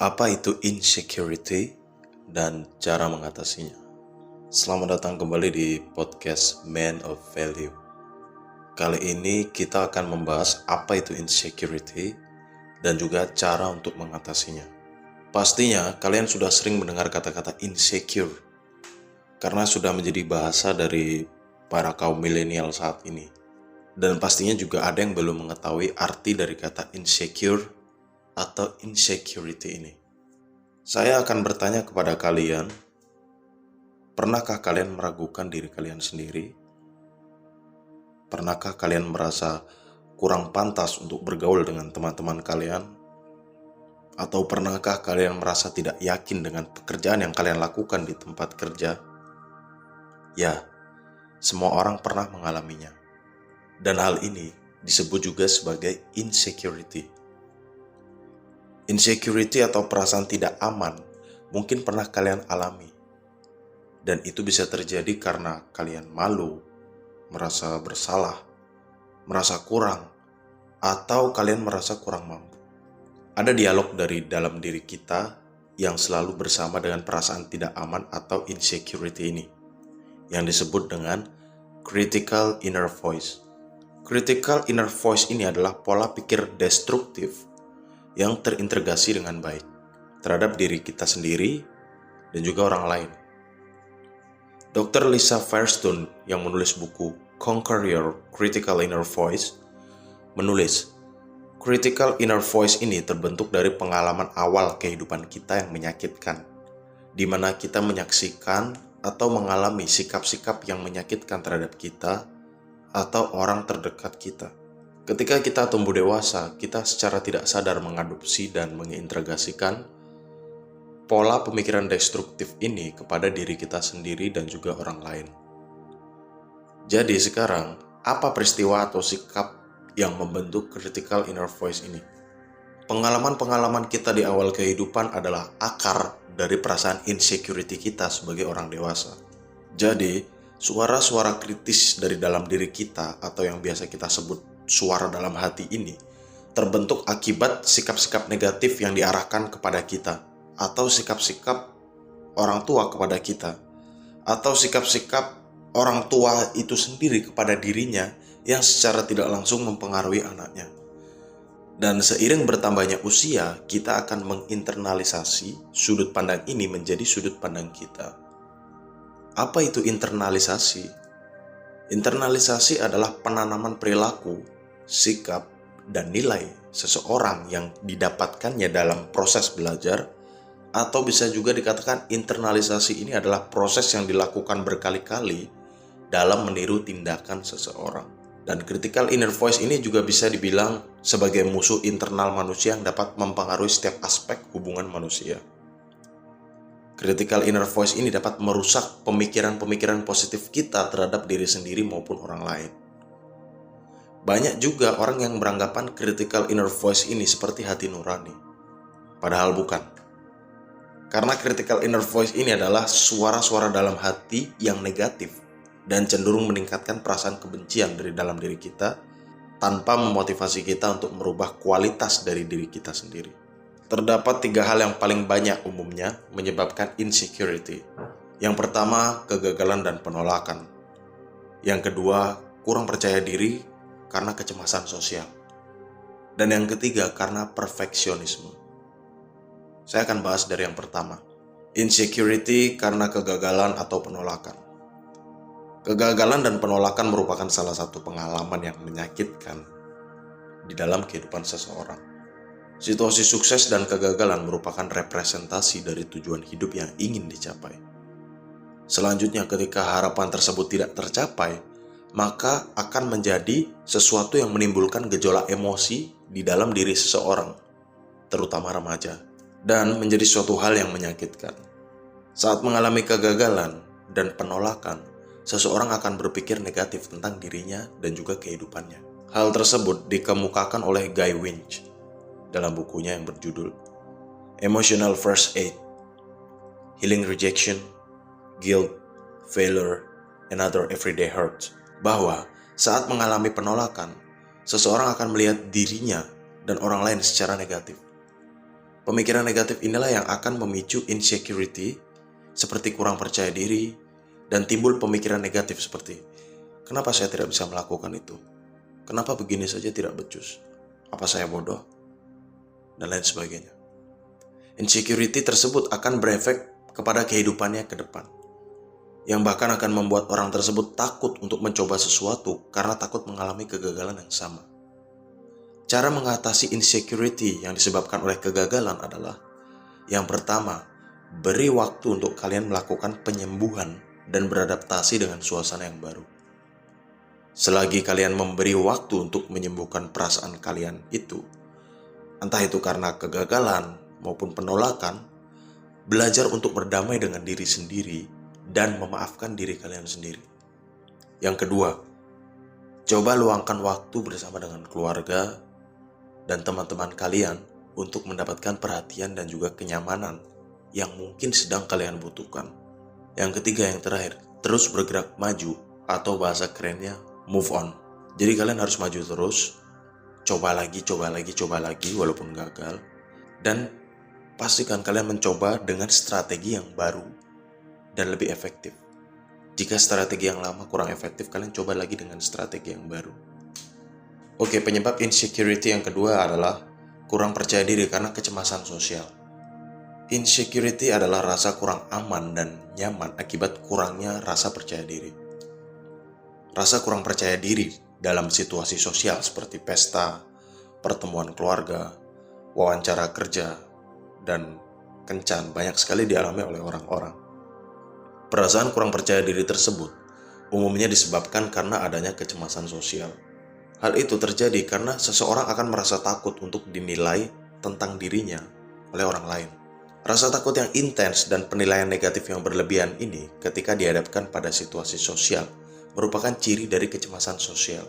Apa itu insecurity dan cara mengatasinya? Selamat datang kembali di podcast Man of Value. Kali ini kita akan membahas apa itu insecurity dan juga cara untuk mengatasinya. Pastinya kalian sudah sering mendengar kata-kata insecure karena sudah menjadi bahasa dari para kaum milenial saat ini. Dan pastinya juga ada yang belum mengetahui arti dari kata insecure atau insecurity ini. Saya akan bertanya kepada kalian, pernahkah kalian meragukan diri kalian sendiri? Pernahkah kalian merasa kurang pantas untuk bergaul dengan teman-teman kalian? Atau pernahkah kalian merasa tidak yakin dengan pekerjaan yang kalian lakukan di tempat kerja? Ya, semua orang pernah mengalaminya. Dan hal ini disebut juga sebagai insecurity. Insecurity atau perasaan tidak aman mungkin pernah kalian alami. Dan itu bisa terjadi karena kalian malu, merasa bersalah, merasa kurang, atau kalian merasa kurang mampu. Ada dialog dari dalam diri kita yang selalu bersama dengan perasaan tidak aman atau insecurity ini, yang disebut dengan critical inner voice. Critical inner voice ini adalah pola pikir destruktif yang terintegrasi dengan baik terhadap diri kita sendiri dan juga orang lain. Dr. Lisa Firestone yang menulis buku Conquer Your Critical Inner Voice menulis, Critical Inner Voice ini terbentuk dari pengalaman awal kehidupan kita yang menyakitkan, di mana kita menyaksikan atau mengalami sikap-sikap yang menyakitkan terhadap kita atau orang terdekat kita. Ketika kita tumbuh dewasa, kita secara tidak sadar mengadopsi dan mengintegrasikan pola pemikiran destruktif ini kepada diri kita sendiri dan juga orang lain. Jadi sekarang, apa peristiwa atau sikap yang membentuk critical inner voice ini? Pengalaman-pengalaman kita di awal kehidupan adalah akar dari perasaan insecurity kita sebagai orang dewasa. Jadi, suara-suara kritis dari dalam diri kita atau yang biasa kita sebut suara dalam hati ini terbentuk akibat sikap-sikap negatif yang diarahkan kepada kita, atau sikap-sikap orang tua kepada kita, atau sikap-sikap orang tua itu sendiri kepada dirinya yang secara tidak langsung mempengaruhi anaknya. Dan seiring bertambahnya usia, kita akan menginternalisasi sudut pandang ini menjadi sudut pandang kita. Apa itu internalisasi? Internalisasi adalah penanaman perilaku, sikap, dan nilai seseorang yang didapatkannya dalam proses belajar, atau bisa juga dikatakan internalisasi ini adalah proses yang dilakukan berkali-kali dalam meniru tindakan seseorang. Dan critical inner voice ini juga bisa dibilang sebagai musuh internal manusia yang dapat mempengaruhi setiap aspek hubungan manusia. Critical inner voice ini dapat merusak pemikiran-pemikiran positif kita terhadap diri sendiri maupun orang lain. Banyak juga orang yang beranggapan critical inner voice ini seperti hati nurani. Padahal bukan. Karena critical inner voice ini adalah suara-suara dalam hati yang negatif dan cenderung meningkatkan perasaan kebencian dari dalam diri kita tanpa memotivasi kita untuk merubah kualitas dari diri kita sendiri. Terdapat 3 hal yang paling banyak umumnya menyebabkan insecurity. Yang pertama, kegagalan dan penolakan. Yang kedua, kurang percaya diri karena kecemasan sosial. Dan yang ketiga, karena perfeksionisme. Saya akan bahas dari yang pertama. Insecurity karena kegagalan atau penolakan. Kegagalan dan penolakan merupakan salah satu pengalaman yang menyakitkan di dalam kehidupan seseorang. Situasi sukses dan kegagalan merupakan representasi dari tujuan hidup yang ingin dicapai. Selanjutnya, ketika harapan tersebut tidak tercapai, maka akan menjadi sesuatu yang menimbulkan gejolak emosi di dalam diri seseorang, terutama remaja, dan menjadi suatu hal yang menyakitkan. Saat mengalami kegagalan dan penolakan, seseorang akan berpikir negatif tentang dirinya dan juga kehidupannya. Hal tersebut dikemukakan oleh Guy Winch dalam bukunya yang berjudul Emotional First Aid, Healing Rejection, Guilt, Failure, and Other Everyday Hurts, bahwa saat mengalami penolakan, seseorang akan melihat dirinya dan orang lain secara negatif. Pemikiran negatif inilah yang akan memicu insecurity, seperti kurang percaya diri, dan timbul pemikiran negatif seperti, kenapa saya tidak bisa melakukan itu? Kenapa begini saja tidak becus? Apa saya bodoh? Dan lain sebagainya. Insecurity tersebut akan berefek kepada kehidupannya ke depan, yang bahkan akan membuat orang tersebut takut untuk mencoba sesuatu karena takut mengalami kegagalan yang sama. Cara mengatasi insecurity yang disebabkan oleh kegagalan adalah, yang pertama, beri waktu untuk kalian melakukan penyembuhan dan beradaptasi dengan suasana yang baru. Selagi kalian memberi waktu untuk menyembuhkan perasaan kalian itu, entah itu karena kegagalan maupun penolakan, belajar untuk berdamai dengan diri sendiri dan memaafkan diri kalian sendiri. Yang kedua, coba luangkan waktu bersama dengan keluarga dan teman-teman kalian untuk mendapatkan perhatian dan juga kenyamanan yang mungkin sedang kalian butuhkan. Yang ketiga, yang terakhir, terus bergerak maju, atau bahasa kerennya move on. Jadi kalian harus maju terus, coba lagi walaupun gagal, dan pastikan kalian mencoba dengan strategi yang baru dan lebih efektif. Jika strategi yang lama kurang efektif, kalian coba lagi dengan strategi yang baru. Oke, penyebab insecurity yang kedua adalah kurang percaya diri karena kecemasan sosial. Insecurity adalah rasa kurang aman dan nyaman akibat kurangnya rasa percaya diri. Rasa kurang percaya diri dalam situasi sosial seperti pesta, pertemuan keluarga, wawancara kerja, dan kencan banyak sekali dialami oleh orang-orang. Perasaan kurang percaya diri tersebut umumnya disebabkan karena adanya kecemasan sosial. Hal itu terjadi karena seseorang akan merasa takut untuk dinilai tentang dirinya oleh orang lain. Rasa takut yang intens dan penilaian negatif yang berlebihan ini ketika dihadapkan pada situasi sosial merupakan ciri dari kecemasan sosial.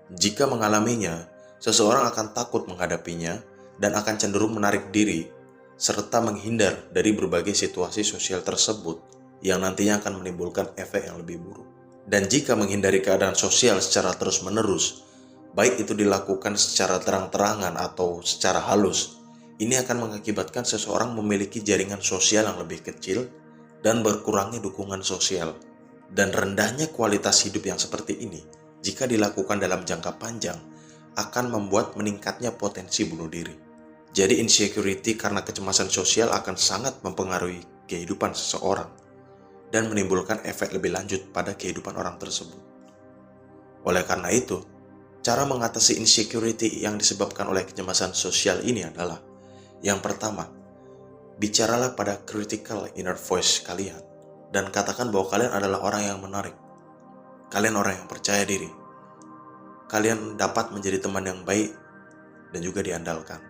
Jika mengalaminya, seseorang akan takut menghadapinya dan akan cenderung menarik diri serta menghindar dari berbagai situasi sosial tersebut yang nantinya akan menimbulkan efek yang lebih buruk. Dan jika menghindari keadaan sosial secara terus-menerus, baik itu dilakukan secara terang-terangan atau secara halus, ini akan mengakibatkan seseorang memiliki jaringan sosial yang lebih kecil dan berkurangnya dukungan sosial. Dan rendahnya kualitas hidup yang seperti ini, jika dilakukan dalam jangka panjang, akan membuat meningkatnya potensi bunuh diri. Jadi insecurity karena kecemasan sosial akan sangat mempengaruhi kehidupan seseorang dan menimbulkan efek lebih lanjut pada kehidupan orang tersebut. Oleh karena itu, cara mengatasi insecurity yang disebabkan oleh kecemasan sosial ini adalah, yang pertama, bicaralah pada critical inner voice kalian dan katakan bahwa kalian adalah orang yang menarik. Kalian orang yang percaya diri. Kalian dapat menjadi teman yang baik dan juga diandalkan.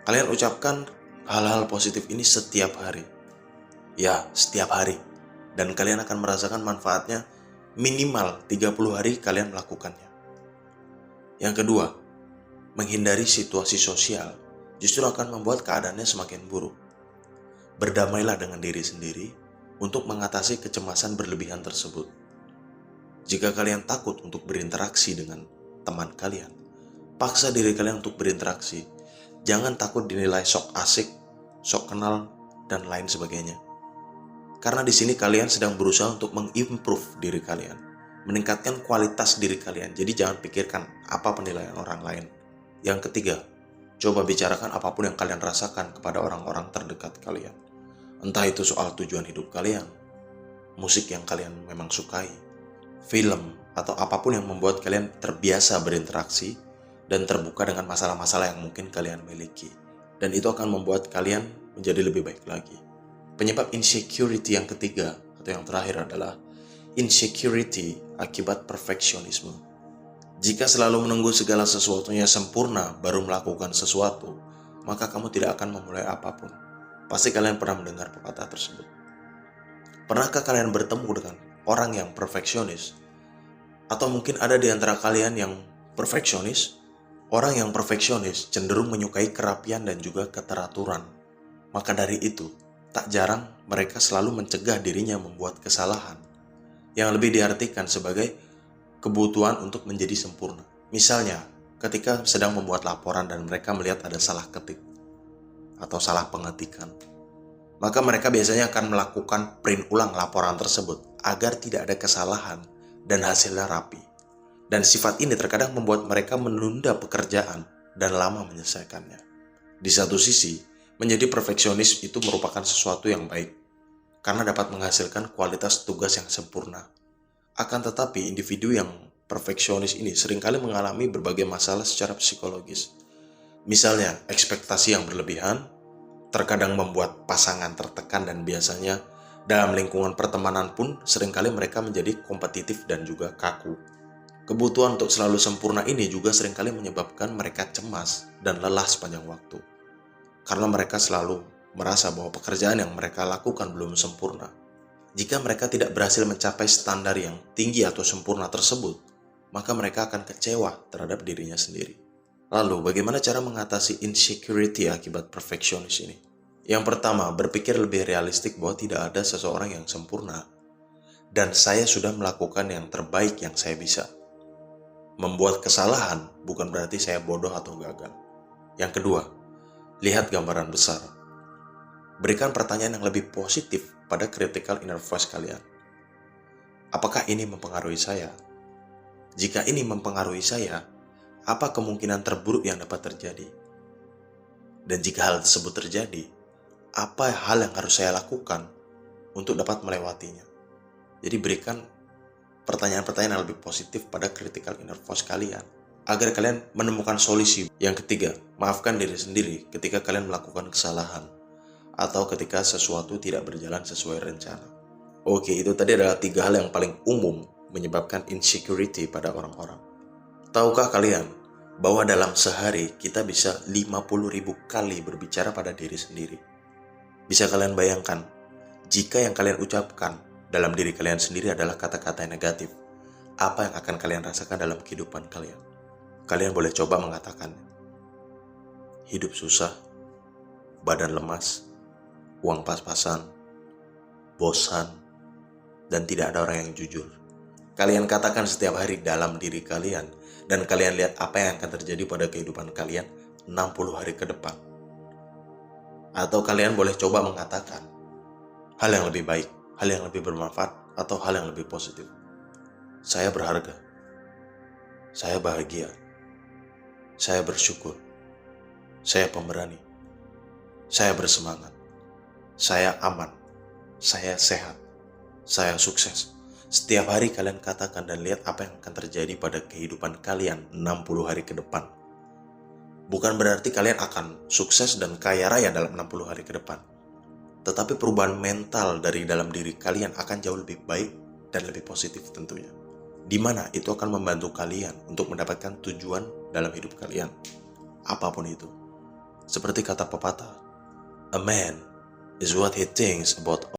Kalian ucapkan hal-hal positif ini setiap hari. Ya, setiap hari. Dan kalian akan merasakan manfaatnya minimal 30 hari kalian melakukannya. Yang kedua, menghindari situasi sosial justru akan membuat keadaannya semakin buruk. Berdamailah dengan diri sendiri untuk mengatasi kecemasan berlebihan tersebut. Jika kalian takut untuk berinteraksi dengan teman kalian, paksa diri kalian untuk berinteraksi. Jangan takut dinilai sok asik, sok kenal, dan lain sebagainya. Karena di sini kalian sedang berusaha untuk mengimprove diri kalian, meningkatkan kualitas diri kalian. Jadi jangan pikirkan apa penilaian orang lain. Yang ketiga, coba bicarakan apapun yang kalian rasakan kepada orang-orang terdekat kalian. Entah itu soal tujuan hidup kalian, musik yang kalian memang sukai, film, atau apapun yang membuat kalian terbiasa berinteraksi dan terbuka dengan masalah-masalah yang mungkin kalian miliki. Dan itu akan membuat kalian menjadi lebih baik lagi. Penyebab insecurity yang ketiga atau yang terakhir adalah insecurity akibat perfeksionisme. Jika selalu menunggu segala sesuatunya sempurna baru melakukan sesuatu, maka kamu tidak akan memulai apapun. Pasti kalian pernah mendengar pepatah tersebut. Pernahkah kalian bertemu dengan orang yang perfeksionis? Atau mungkin ada di antara kalian yang perfeksionis? Orang yang perfeksionis cenderung menyukai kerapian dan juga keteraturan. Maka dari itu, tak jarang mereka selalu mencegah dirinya membuat kesalahan, yang lebih diartikan sebagai kebutuhan untuk menjadi sempurna. Misalnya, ketika sedang membuat laporan dan mereka melihat ada salah ketik. atau salah pengetikan, maka mereka biasanya akan melakukan print ulang laporan tersebut agar tidak ada kesalahan dan hasilnya rapi. Dan sifat ini terkadang membuat mereka menunda pekerjaan dan lama menyelesaikannya. Di satu sisi, menjadi perfeksionis itu merupakan sesuatu yang baik, karena dapat menghasilkan kualitas tugas yang sempurna. Akan tetapi, individu yang perfeksionis ini seringkali mengalami berbagai masalah secara psikologis. Misalnya, ekspektasi yang berlebihan, terkadang membuat pasangan tertekan dan biasanya dalam lingkungan pertemanan pun seringkali mereka menjadi kompetitif dan juga kaku. Kebutuhan untuk selalu sempurna ini juga seringkali menyebabkan mereka cemas dan lelah sepanjang waktu. Karena mereka selalu merasa bahwa pekerjaan yang mereka lakukan belum sempurna. Jika mereka tidak berhasil mencapai standar yang tinggi atau sempurna tersebut, maka mereka akan kecewa terhadap dirinya sendiri. Lalu, bagaimana cara mengatasi insecurity akibat perfeksionis ini? Yang pertama, berpikir lebih realistik bahwa tidak ada seseorang yang sempurna, dan saya sudah melakukan yang terbaik yang saya bisa. Membuat kesalahan bukan berarti saya bodoh atau gagal. Yang kedua, lihat gambaran besar. Berikan pertanyaan yang lebih positif pada critical inner voice kalian. Apakah ini mempengaruhi saya? Jika ini mempengaruhi saya, apa kemungkinan terburuk yang dapat terjadi? Dan jika hal tersebut terjadi, apa hal yang harus saya lakukan untuk dapat melewatinya? Jadi berikan pertanyaan-pertanyaan yang lebih positif pada critical inner voice kalian, agar kalian menemukan solusi. Yang ketiga, maafkan diri sendiri ketika kalian melakukan kesalahan, atau ketika sesuatu tidak berjalan sesuai rencana. Oke, itu tadi adalah 3 hal yang paling umum menyebabkan insecurity pada orang-orang. Tahukah kalian bahwa dalam sehari kita bisa 50.000 kali berbicara pada diri sendiri? Bisa kalian bayangkan, jika yang kalian ucapkan dalam diri kalian sendiri adalah kata-kata yang negatif, apa yang akan kalian rasakan dalam kehidupan kalian? Kalian boleh coba mengatakan, hidup susah, badan lemas, uang pas-pasan, bosan, dan tidak ada orang yang jujur. Kalian katakan setiap hari dalam diri kalian, dan kalian lihat apa yang akan terjadi pada kehidupan kalian 60 hari ke depan. Atau kalian boleh coba mengatakan hal yang lebih baik, hal yang lebih bermanfaat, atau hal yang lebih positif. Saya berharga, saya bahagia, saya bersyukur, saya pemberani, saya bersemangat, saya aman, saya sehat, saya sukses. Setiap hari kalian katakan dan lihat apa yang akan terjadi pada kehidupan kalian 60 hari ke depan. Bukan berarti kalian akan sukses dan kaya raya dalam 60 hari ke depan. Tetapi perubahan mental dari dalam diri kalian akan jauh lebih baik dan lebih positif tentunya. Di mana itu akan membantu kalian untuk mendapatkan tujuan dalam hidup kalian. Apapun itu. Seperti kata pepatah, a man is what he thinks about